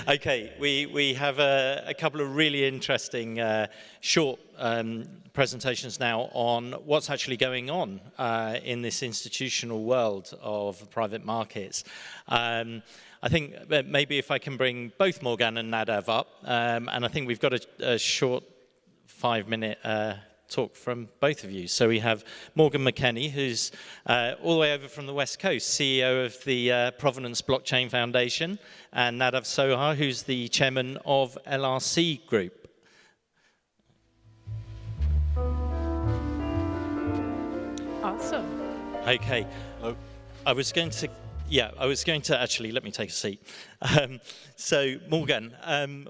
Okay, we have a couple of really interesting short presentations now on what's actually going on in this institutional world of private markets. I think maybe if I can bring both Morgan and Nadav up, and I think we've got a short 5-minute talk from both of you. So we have Morgan McKenney, who's all the way over from the West Coast, CEO of the Provenance Blockchain Foundation, and Nadav Zohar, who's the chairman of LRC Group. Awesome. Okay. Hello. I was going to actually, let me take a seat. So Morgan,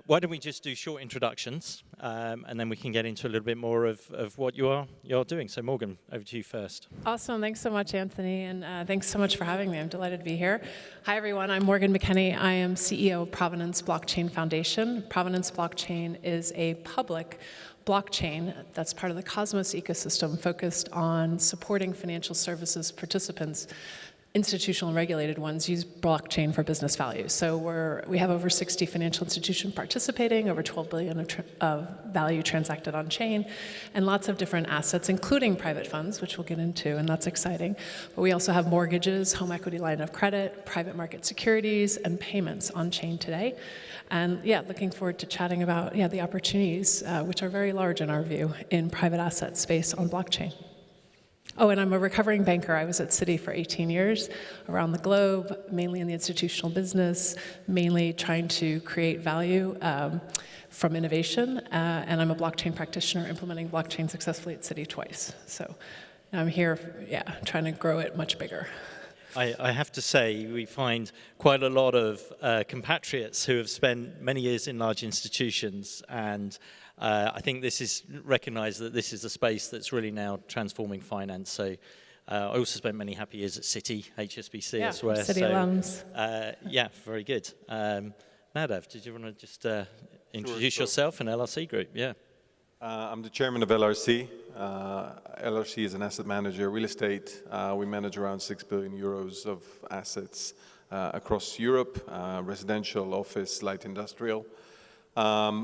why don't we just do short introductions, and then we can get into a little bit more of what you're doing. So Morgan, over to you first. Awesome. Thanks so much, Anthony, and thanks so much for having me. I'm delighted to be here. Hi, everyone. I'm Morgan McKenney. I am CEO of Provenance Blockchain Foundation. Provenance Blockchain is a public blockchain that's part of the Cosmos ecosystem focused on supporting financial services participants. Institutional and regulated ones use blockchain for business value. So we have over 60 financial institutions participating, over 12 billion of value transacted on chain, and lots of different assets, including private funds, which we'll get into, and that's exciting. But we also have mortgages, home equity line of credit, private market securities, and payments on chain today. And yeah, looking forward to chatting about the opportunities, which are very large in our view, in private asset space on blockchain. Oh, and I'm a recovering banker. I was at Citi for 18 years around the globe, mainly in the institutional business, mainly trying to create value from innovation. And I'm a blockchain practitioner implementing blockchain successfully at Citi twice. So I'm here, trying to grow it much bigger. I have to say, we find quite a lot of compatriots who have spent many years in large institutions, and I think this is recognized that this is a space that's really now transforming finance. So I also spent many happy years at Citi, HSBC as well. Citi alums. Yeah, very good. Nadav, did you want to just introduce yourself and LRC Group? Yeah. I'm the chairman of LRC. LRC is an asset manager, real estate. We manage around 6 billion euros of assets across Europe, residential, office, light industrial.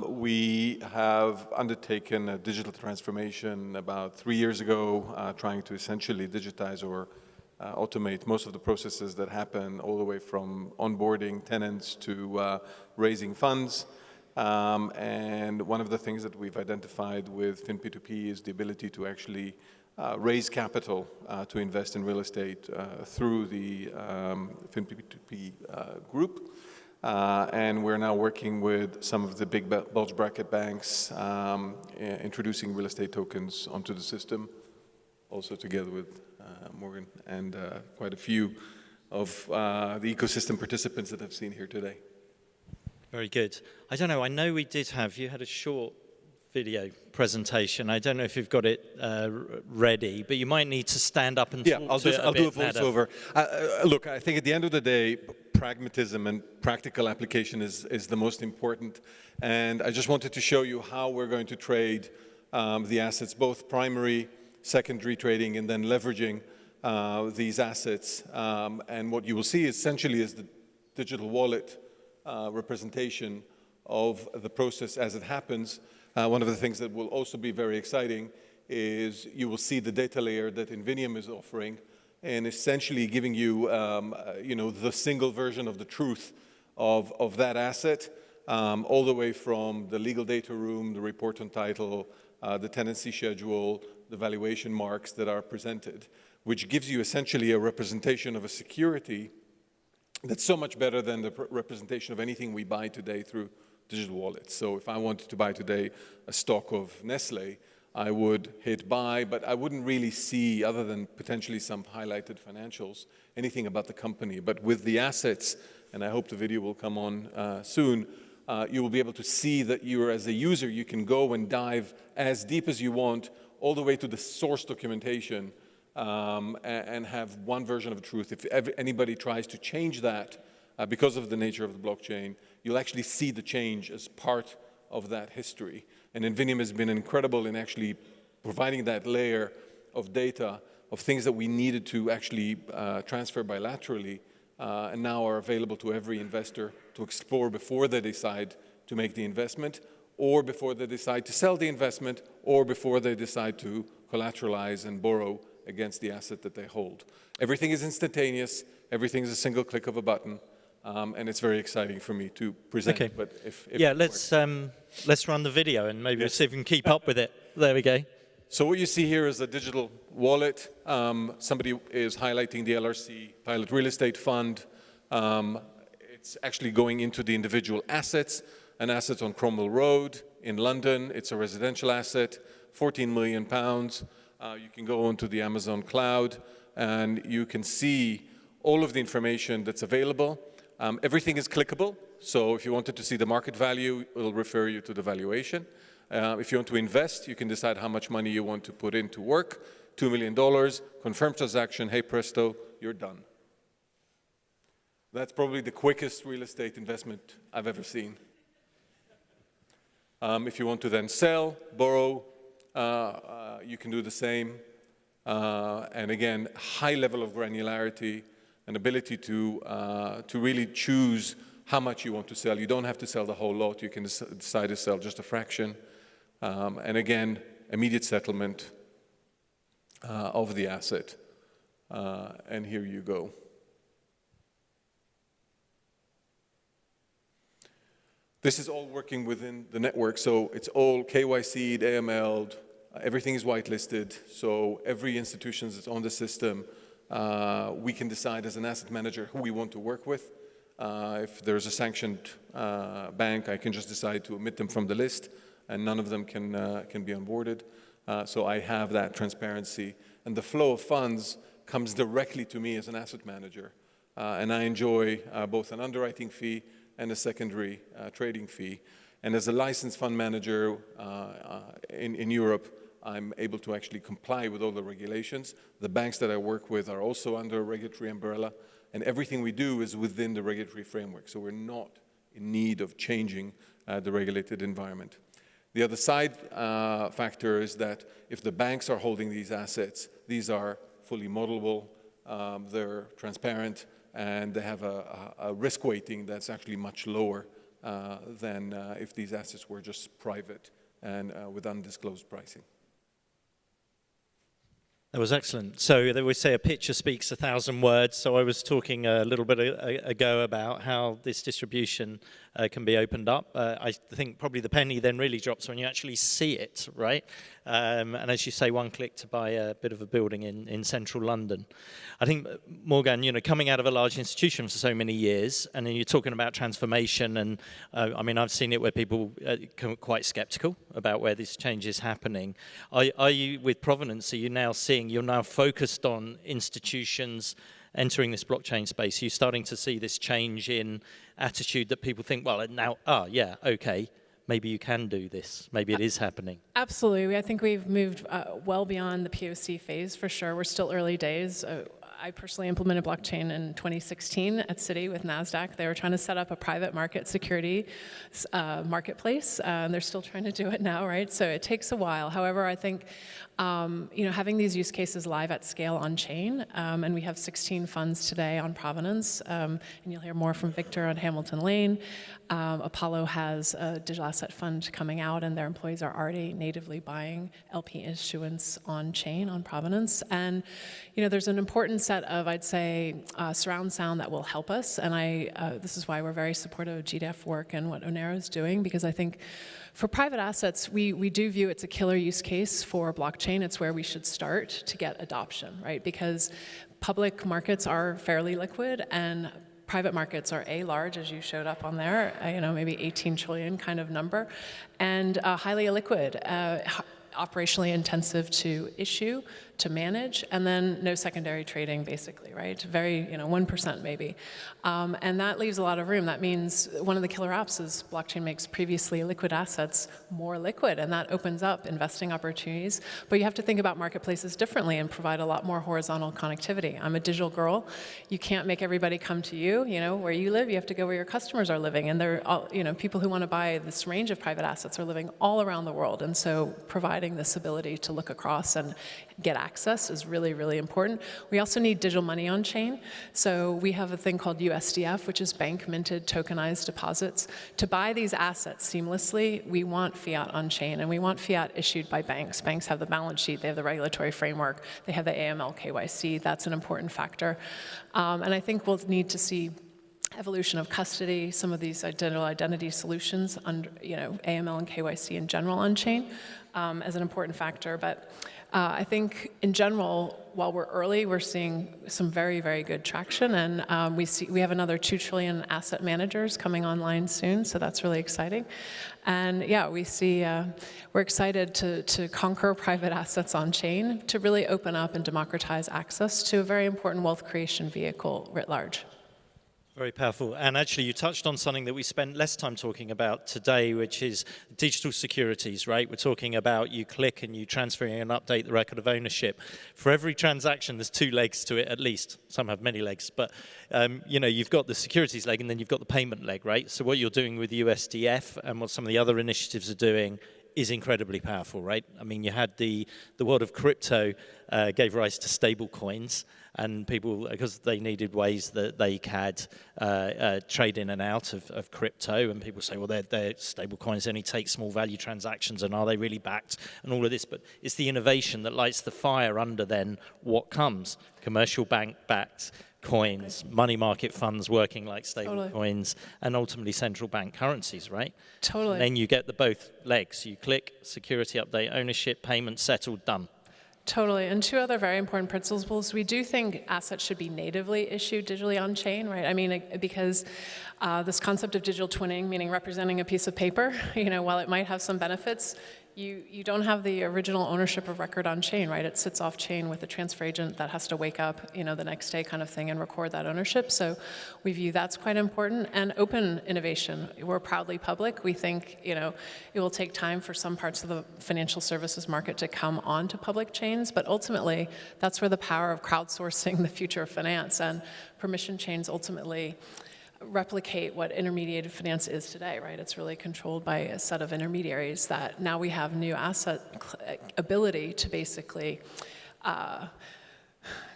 We have undertaken a digital transformation about 3 years ago, trying to essentially digitize or automate most of the processes that happen all the way from onboarding tenants to raising funds. And one of the things that we've identified with FinP2P is the ability to actually raise capital to invest in real estate through the FinP2P group. And we're now working with some of the big bulge bracket banks, introducing real estate tokens onto the system, also together with Morgan and quite a few of the ecosystem participants that I've seen here today. Very good. I don't know, I know you had a short video presentation. I don't know if you've got it ready, but you might need to stand up and talk to it a bit. I'll do a voiceover. Look, I think at the end of the day, pragmatism and practical application is the most important. And I just wanted to show you how we're going to trade the assets, both primary, secondary trading, and then leveraging these assets. And what you will see essentially is the digital wallet representation of the process as it happens. One of the things that will also be very exciting is you will see the data layer that Invinium is offering and essentially giving you, the single version of the truth of that asset, all the way from the legal data room, the report on title, the tenancy schedule, the valuation marks that are presented, which gives you essentially a representation of a security that's so much better than the representation of anything we buy today through digital wallets. So if I wanted to buy today a stock of Nestle, I would hit buy, but I wouldn't really see, other than potentially some highlighted financials, anything about the company. But with the assets, and I hope the video will come on soon, you will be able to see that as a user, you can go and dive as deep as you want, all the way to the source documentation, and have one version of the truth. If anybody tries to change that because of the nature of the blockchain, you'll actually see the change as part of that history. And Invinium has been incredible in actually providing that layer of data, of things that we needed to actually transfer bilaterally and now are available to every investor to explore before they decide to make the investment, or before they decide to sell the investment, or before they decide to collateralize and borrow against the asset that they hold. Everything is instantaneous, everything is a single click of a button, and it's very exciting for me to present. Okay. But if yeah, let's run the video and maybe we'll see if we can keep up with it. There we go. So what you see here is a digital wallet. Somebody is highlighting the LRC Pilot Real Estate Fund. It's actually going into the individual assets. An asset on Cromwell Road in London. It's a residential asset, 14 million pounds. You can go onto the Amazon cloud and you can see all of the information that's available. Everything is clickable. So if you wanted to see the market value, it will refer you to the valuation. If you want to invest, you can decide how much money you want to put into work. $2 million, confirm transaction, hey presto, you're done. That's probably the quickest real estate investment I've ever seen. If you want to then sell, borrow, you can do the same. And again, high level of granularity, an ability to really choose how much you want to sell. You don't have to sell the whole lot. You can decide to sell just a fraction. And again, immediate settlement of the asset. And here you go. This is all working within the network, so it's all KYC'd, AML'd, everything is whitelisted, so every institution that's on the system, we can decide as an asset manager who we want to work with. If there's a sanctioned bank, I can just decide to omit them from the list, and none of them can be onboarded. So I have that transparency, and the flow of funds comes directly to me as an asset manager, and I enjoy both an underwriting fee and a secondary trading fee. And as a licensed fund manager in Europe, I'm able to actually comply with all the regulations. The banks that I work with are also under a regulatory umbrella, and everything we do is within the regulatory framework. So we're not in need of changing the regulated environment. The other side factor is that if the banks are holding these assets, these are fully modelable, they're transparent, and they have a risk weighting that's actually much lower than if these assets were just private and with undisclosed pricing. That was excellent. So they always say a picture speaks 1,000 words. So I was talking a little bit ago about how this distribution can be opened up. I think probably the penny then really drops when you actually see it, right? And as you say, one click to buy a bit of a building in central London. I think, Morgan, you know, coming out of a large institution for so many years, and then you're talking about transformation, and I mean, I've seen it where people are quite skeptical about where this change is happening. Are you, with Provenance, are you now seeing, you're now focused on institutions entering this blockchain space? You're starting to see this change in attitude that people think, well, now, yeah, okay, maybe you can do this. Maybe it is happening. Absolutely. I think we've moved well beyond the POC phase for sure. We're still early days. I personally implemented blockchain in 2016 at Citi with NASDAQ. They were trying to set up a private market security marketplace. They're still trying to do it now, right? So it takes a while. However, I think you know, having these use cases live at scale on chain, and we have 16 funds today on Provenance, and you'll hear more from Victor on Hamilton Lane. Apollo has a digital asset fund coming out, and their employees are already natively buying LP issuance on chain on Provenance. And you know, there's an important set of, I'd say, surround sound that will help us. And this is why we're very supportive of GDF work and what Onero is doing, because I think for private assets, we do view it's a killer use case for blockchain. It's where we should start to get adoption, right? Because public markets are fairly liquid, and private markets are large, as you showed up on there, you know, maybe 18 trillion kind of number, and highly illiquid, operationally intensive to issue, to manage, and then no secondary trading, basically, right? Very, you know, 1% maybe. And that leaves a lot of room. That means one of the killer apps is blockchain makes previously illiquid assets more liquid, and that opens up investing opportunities. But you have to think about marketplaces differently and provide a lot more horizontal connectivity. I'm a digital girl. You can't make everybody come to you, you know, where you live. You have to go where your customers are living. And they're all, you know, people who want to buy this range of private assets are living all around the world. And so providing providing this ability to look across and get access is really, really important. We also need digital money on chain. So we have a thing called USDF, which is bank minted tokenized deposits. To buy these assets seamlessly, we want fiat on chain, and we want fiat issued by banks. Banks have the balance sheet, they have the regulatory framework, they have the AML KYC. That's an important factor. And I think we'll need to see evolution of custody, some of these digital identity solutions, under, AML and KYC in general on chain as an important factor. But I think in general, while we're early, we're seeing some very, very good traction, and we have another 2 trillion asset managers coming online soon, so that's really exciting. And yeah, we're excited to conquer private assets on chain, to really open up and democratize access to a very important wealth creation vehicle writ large. Very powerful. And actually, you touched on something that we spent less time talking about today, which is digital securities, right? We're talking about you click and you transfer and update the record of ownership. For every transaction, there's 2 legs to it at least. Some have many legs, but you've got the securities leg and then you've got the payment leg, right? So what you're doing with USDF and what some of the other initiatives are doing is incredibly powerful, right? I mean, you had the world of crypto gave rise to stable coins, and people, because they needed ways that they could trade in and out of crypto, and people say, well, they're stable coins only take small value transactions, and are they really backed, and all of this, but it's the innovation that lights the fire under then what comes. Commercial bank-backed coins, money market funds working like stable coins, and ultimately central bank currencies, right? Totally. And then you get the both legs. You click, security update, ownership, payment settled, done. Totally, and 2 other very important principles. We do think assets should be natively issued digitally on chain, right? I mean, because this concept of digital twinning, meaning representing a piece of paper, while it might have some benefits, you don't have the original ownership of record on chain, right? It sits off chain with a transfer agent that has to wake up, the next day kind of thing and record that ownership. So we view that's quite important. And open innovation. We're proudly public. We think, it will take time for some parts of the financial services market to come onto public chains, but ultimately that's where the power of crowdsourcing the future of finance and permission chains ultimately replicate what intermediated finance is today, right? It's really controlled by a set of intermediaries that now we have new asset ability to basically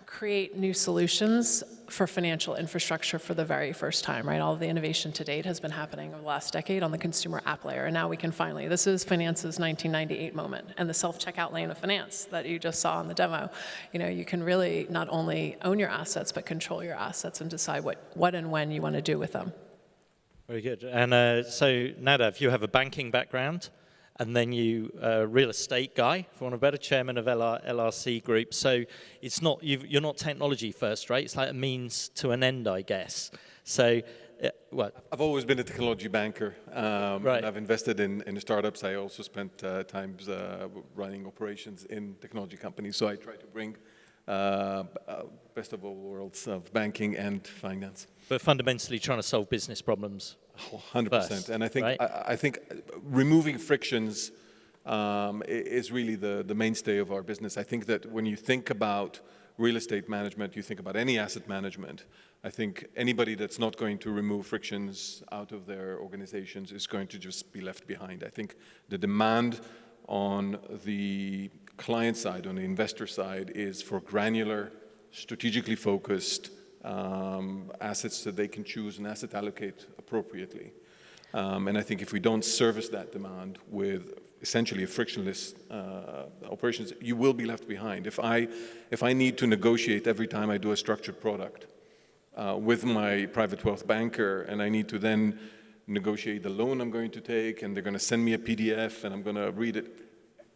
create new solutions for financial infrastructure for the very first time, right? All of the innovation to date has been happening over the last decade on the consumer app layer, and now we can finally, this is finance's 1998 moment, and the self-checkout lane of finance that you just saw in the demo. You can really not only own your assets, but control your assets and decide what and when you want to do with them. Very good. And so, Nadav, you have a banking background, and then you real estate guy, for want of a better, chairman of LRC Group. So it's not you're not technology first, right? It's like a means to an end, I guess. So, what? I've always been a technology banker. Right. I've invested in startups. I also spent times running operations in technology companies. So I try to bring best of all worlds of banking and finance. But fundamentally trying to solve business problems. 100%. And I think right? I think removing frictions is really the mainstay of our business. I think that when you think about real estate management, you think about any asset management, I think anybody that's not going to remove frictions out of their organizations is going to just be left behind. I think the demand on the client side, on the investor side, is for granular, strategically focused assets that they can choose and asset allocate appropriately. And I think if we don't service that demand with essentially a frictionless operations, you will be left behind. If I need to negotiate every time I do a structured product with my private wealth banker, and I need to then negotiate the loan I'm going to take, and they're going to send me a PDF, and I'm going to read it,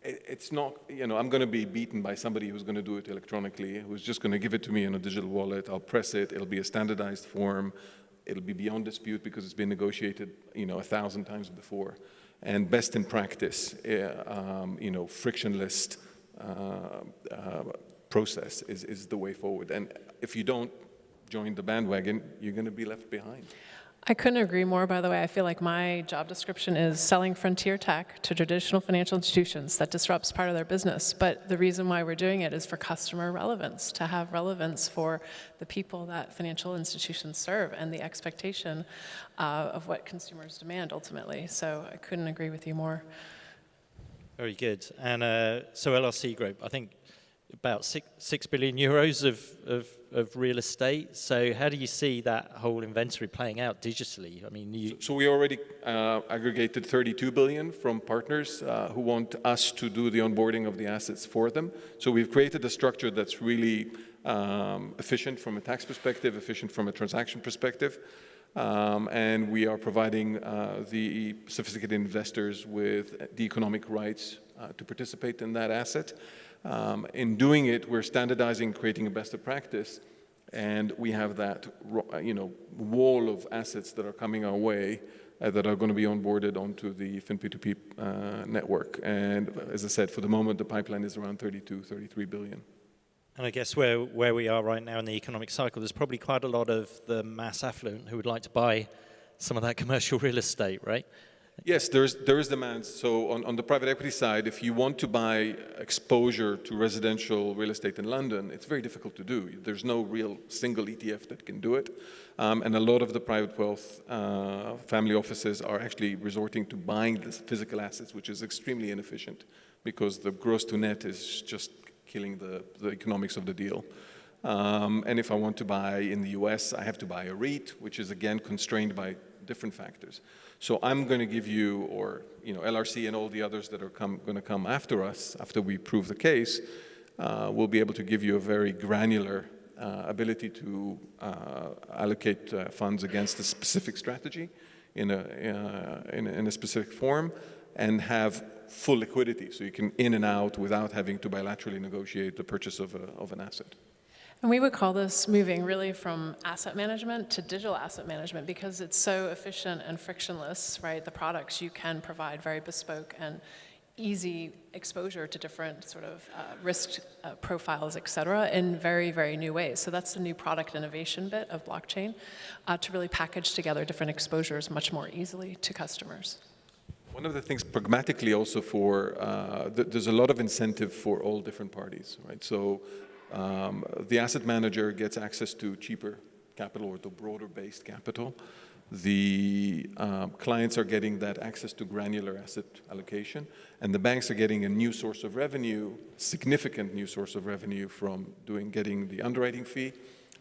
it's not, I'm going to be beaten by somebody who's going to do it electronically, who's just going to give it to me in a digital wallet. I'll press it. It'll be a standardized form. It'll be beyond dispute because it's been negotiated, 1,000 times before. And best in practice, frictionless process is the way forward. And if you don't join the bandwagon, you're going to be left behind. I couldn't agree more, by the way. I feel like my job description is selling frontier tech to traditional financial institutions that disrupts part of their business. But the reason why we're doing it is for customer relevance, to have relevance for the people that financial institutions serve and the expectation of what consumers demand ultimately. So I couldn't agree with you more. Very good. And so LRC Group, I think about 6 billion euros of real estate. So how do you see that whole inventory playing out digitally? I mean, So we already aggregated 32 billion from partners who want us to do the onboarding of the assets for them. So we've created a structure that's really efficient from a tax perspective, efficient from a transaction perspective. And we are providing the sophisticated investors with the economic rights to participate in that asset. In doing it, we're standardizing, creating a best of practice, and we have that, wall of assets that are coming our way that are going to be onboarded onto the FinP2P network. And as I said, for the moment, the pipeline is around 33 billion. And I guess where we are right now in the economic cycle, there's probably quite a lot of the mass affluent who would like to buy some of that commercial real estate, right? Yes, there is demand. So on the private equity side, if you want to buy exposure to residential real estate in London, it's very difficult to do. There's no real single ETF that can do it. And a lot of the private wealth family offices are actually resorting to buying this physical assets, which is extremely inefficient because the gross to net is just killing the economics of the deal. And if I want to buy in the US, I have to buy a REIT, which is again constrained by different factors. So I'm going to give you, or LRC and all the others that are going to come after us, after we prove the case, will be able to give you a very granular ability to allocate funds against a specific strategy in a specific form, and have full liquidity, so you can in and out without having to bilaterally negotiate the purchase of an asset. And we would call this moving really from asset management to digital asset management because it's so efficient and frictionless, right? The products you can provide very bespoke and easy exposure to different sort of risk profiles, et cetera, in very, very new ways. So that's the new product innovation bit of blockchain, to really package together different exposures much more easily to customers. One of the things pragmatically also there's a lot of incentive for all different parties, right? So the asset manager gets access to cheaper capital or to broader-based capital. The clients are getting that access to granular asset allocation, and the banks are getting a new source of revenue, significant new source of revenue from getting the underwriting fee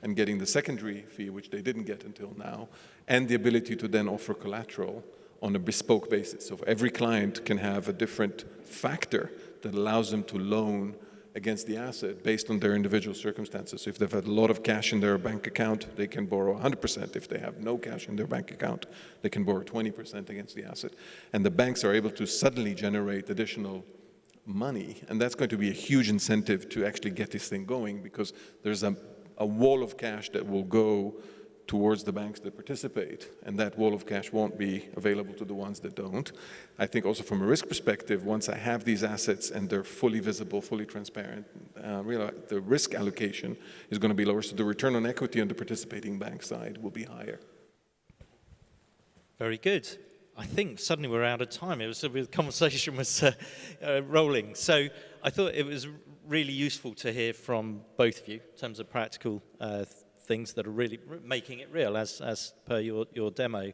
and getting the secondary fee, which they didn't get until now, and the ability to then offer collateral on a bespoke basis. So every client can have a different factor that allows them to loan against the asset based on their individual circumstances. So if they've had a lot of cash in their bank account, they can borrow 100%. If they have no cash in their bank account, they can borrow 20% against the asset. And the banks are able to suddenly generate additional money, and that's going to be a huge incentive to actually get this thing going, because there's a wall of cash that will go towards the banks that participate, and that wall of cash won't be available to the ones that don't. I think also from a risk perspective, once I have these assets and they're fully visible, fully transparent, the risk allocation is going to be lower, so the return on equity on the participating bank side will be higher. Very good. I think suddenly we're out of time. The conversation was rolling. So I thought it was really useful to hear from both of you in terms of practical things that are really making it real, as per your demo.